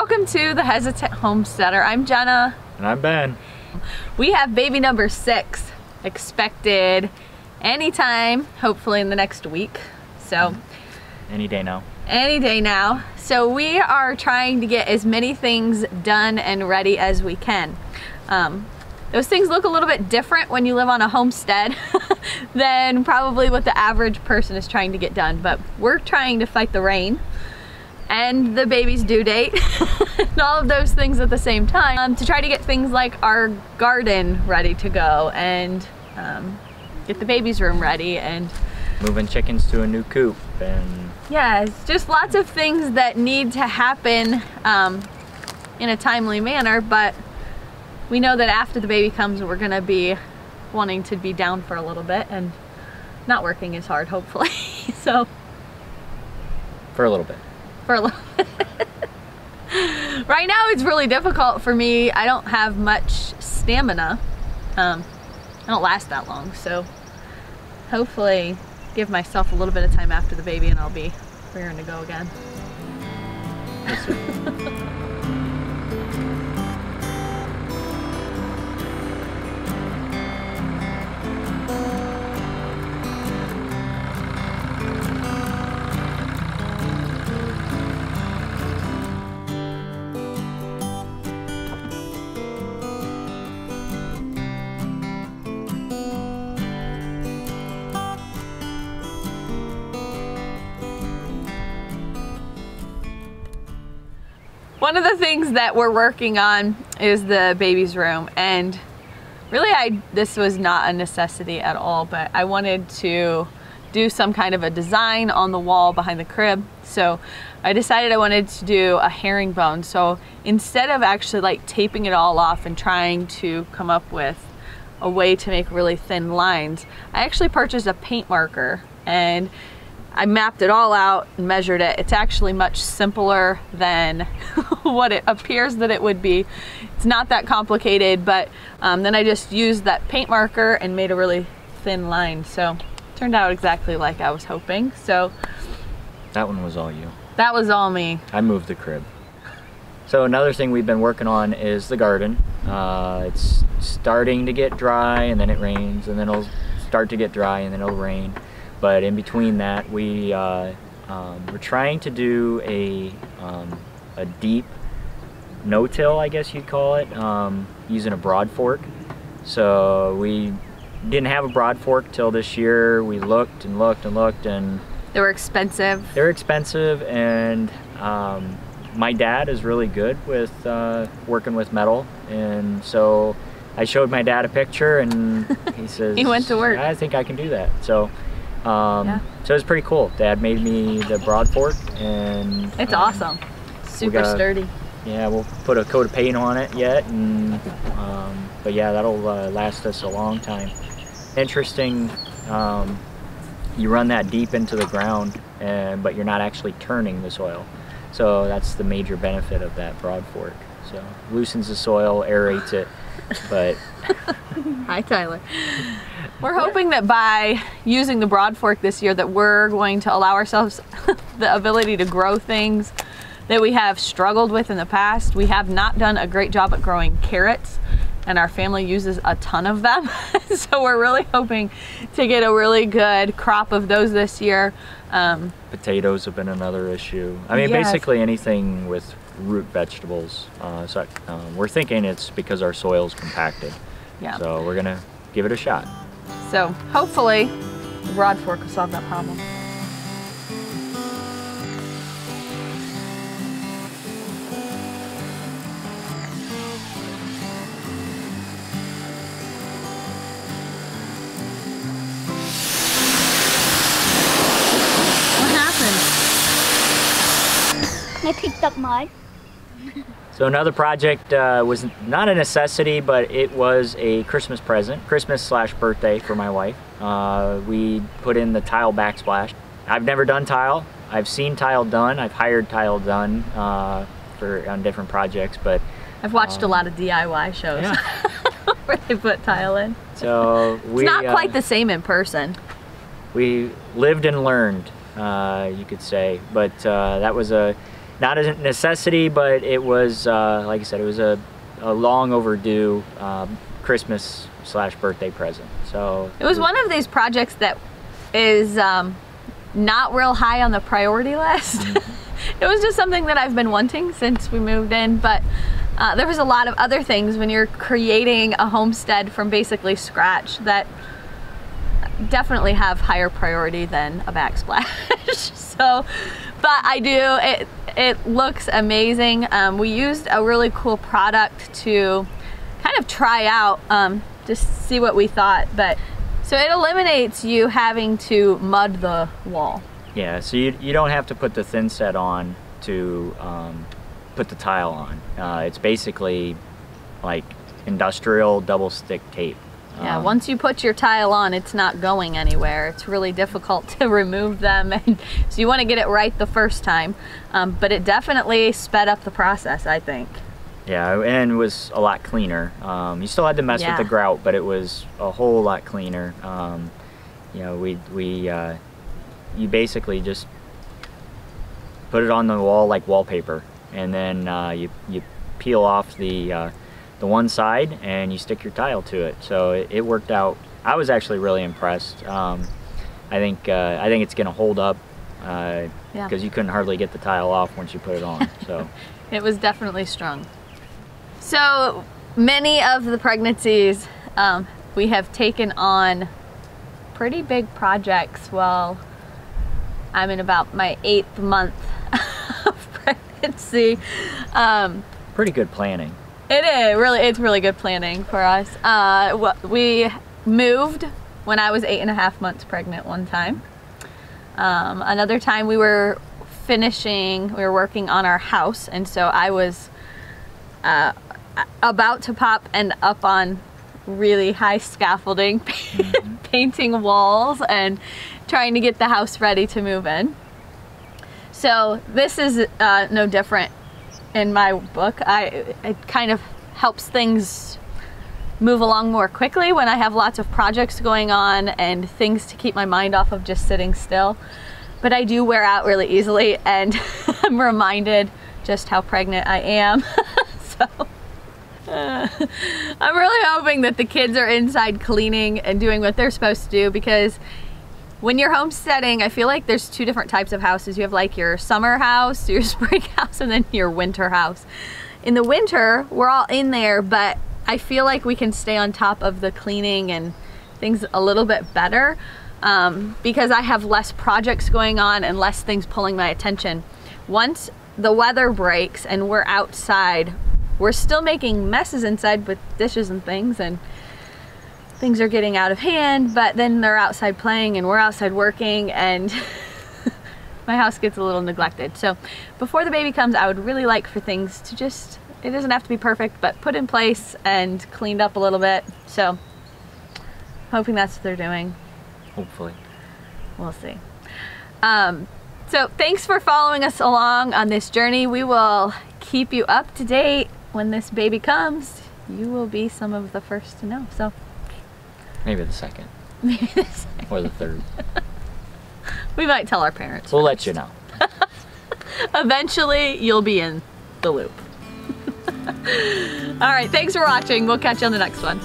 Welcome to the Hesitant Homesteader. I'm Jenna. And I'm Ben. We have baby number 6 expected anytime, hopefully in the next week. So any day now. Any day now. So we are trying to get as many things done and ready as we can. Those things look a little bit different when you live on a homestead than probably what the average person is trying to get done. But we're trying to fight the rain and the baby's due date and all of those things at the same time to try to get things like our garden ready to go and get the baby's room ready and moving chickens to a new coop. And yeah, it's just lots of things that need to happen in a timely manner, but we know that after the baby comes we're gonna be wanting to be down for a little bit and not working as hard, hopefully. So for a little bit. For a little bit. Right now it's really difficult for me. I don't have much stamina. I don't last that long, so hopefully give myself a little bit of time after the baby and I'll be raring to go again. One of the things that we're working on is the baby's room, and really this was not a necessity at all, but I wanted to do some kind of a design on the wall behind the crib. So I decided I wanted to do a herringbone. So instead of actually like taping it all off and trying to come up with a way to make really thin lines, I actually purchased a paint marker and I mapped it all out and measured it. It's actually much simpler than what it appears that it would be. It's not that complicated, but then I just used that paint marker and made a really thin line. So it turned out exactly like I was hoping. So that one was all you. That was all me. I moved the crib. So another thing we've been working on is the garden. It's starting to get dry and then it rains and then it'll start to get dry and then it'll rain. But in between that, we're trying to do a deep no-till, I guess you'd call it, using a broad fork. So we didn't have a broad fork till this year. We looked and looked and looked, and they were expensive. They're expensive, and my dad is really good with working with metal, and so I showed my dad a picture, and he says, he went to work. I think I can do that. So. So it was pretty cool. Dad made me the broad fork, and it's awesome. Super sturdy. Yeah, we'll put a coat of paint on it yet, and but yeah, that'll last us a long time. Interesting. You run that deep into the ground, but you're not actually turning the soil. So that's the major benefit of that broad fork. So loosens the soil, aerates it, but. Hi, Tyler. We're hoping that by using the broad fork this year that we're going to allow ourselves the ability to grow things that we have struggled with in the past. We have not done a great job at growing carrots, and our family uses a ton of them. So we're really hoping to get a really good crop of those this year. Potatoes have been another issue. I mean, yes. Basically anything with root vegetables. So we're thinking it's because our soil's compacted. Yeah. So we're gonna give it a shot. So hopefully the broad fork will solve that problem. What happened? I picked up mud. So another project was not a necessity, but it was a Christmas present, Christmas/birthday for my wife. We put in the tile backsplash. I've never done tile. I've seen tile done. I've hired tile done on different projects, but I've watched a lot of DIY shows. Yeah. Where they put tile in. So it's not quite the same in person. We lived and learned, you could say, but that was a not a necessity, but it was, like I said, it was a long overdue Christmas / birthday present. So it was one of these projects that is not real high on the priority list. It was just something that I've been wanting since we moved in, but there was a lot of other things when you're creating a homestead from basically scratch that definitely have higher priority than a backsplash. So, but I do, it looks amazing. We used a really cool product to kind of try out, just see what we thought. But so it eliminates you having to mud the wall. Yeah, so you don't have to put the thin set on to put the tile on. It's basically like industrial double stick tape. Yeah, once you put your tile on, it's not going anywhere. It's really difficult to remove them, and so you want to get it right the first time. But it definitely sped up the process, I think. Yeah, and it was a lot cleaner. You still had to mess with the grout, but it was a whole lot cleaner. You know, you basically just put it on the wall like wallpaper, and then you peel off the one side and you stick your tile to it. So it worked out. I was actually really impressed. I think it's gonna hold up because you couldn't hardly get the tile off once you put it on. So it was definitely strong. So many of the pregnancies we have taken on pretty big projects. Well, I'm in about my 8th month of pregnancy. Pretty good planning. It is really, it's really good planning for us. We moved when I was 8.5 months pregnant one time. Another time we were working on our house, and so I was about to pop and up on really high scaffolding, painting walls and trying to get the house ready to move in. So this is no different. In my book, it kind of helps things move along more quickly when I have lots of projects going on and things to keep my mind off of just sitting still. But I do wear out really easily, and I'm reminded just how pregnant I am. So I'm really hoping that the kids are inside cleaning and doing what they're supposed to do, because when you're homesteading, I feel like there's 2 different types of houses. You have like your summer house, your spring house, and then your winter house. In the winter, we're all in there, but I feel like we can stay on top of the cleaning and things a little bit better because I have less projects going on and less things pulling my attention. Once the weather breaks and we're outside, we're still making messes inside with dishes and things, and things are getting out of hand, but then they're outside playing and we're outside working, and my house gets a little neglected. So before the baby comes, I would really like for things to just, it doesn't have to be perfect, but put in place and cleaned up a little bit. So hoping that's what they're doing. Hopefully. We'll see. So thanks for following us along on this journey. We will keep you up to date. When this baby comes, you will be some of the first to know. So maybe the second. Maybe the second. Or the third. We might tell our parents. We'll let you know. Eventually, you'll be in the loop. All right, thanks for watching. We'll catch you on the next one.